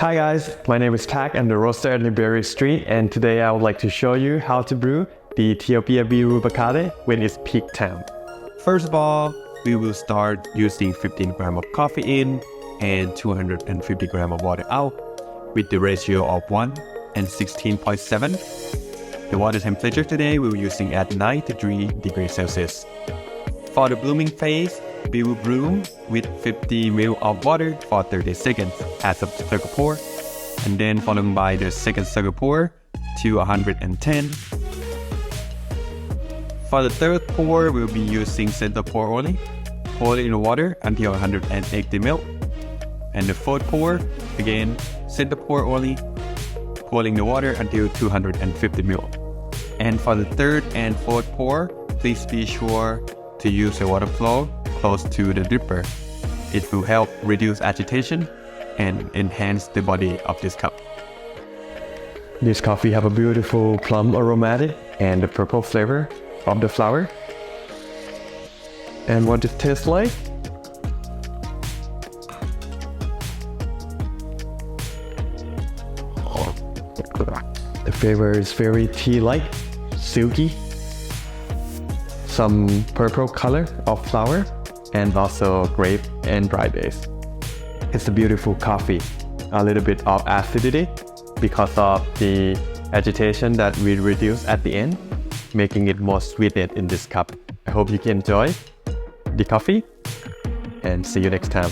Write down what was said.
Hi guys, my name is Tak. I'm the roaster at Liberia Street, and today I would like to show you how to brew the Ethiopia Biru Bekele when it's peak time. First of all, we will start using 15 grams of coffee in and 250 grams of water out with the ratio of 1 and 16.7. The water temperature today we're using at 93 degrees Celsius. For the blooming phase, we will brew with 50 ml of water for 30 seconds as a circle pour, and then followed by the second circle pour to 110. For the third pour, we'll be using center pour only. Pour it in the water until 180 ml. And the fourth pour, again, center pour only, pouring the water until 250 ml. And for the third and fourth pour, please be sure to use a water flow close to the dripper. It will help reduce agitation and enhance the body of this cup. This coffee have a beautiful plum aromatic and the purple flavor of the flower. And what it tastes like? The flavor is very tea-like, silky, some purple color of flower, and also grape and dry base. It's a beautiful coffee, a little bit of acidity because of the agitation that we reduce at the end, making it more sweetened in this cup. I hope you can enjoy the coffee and see you next time.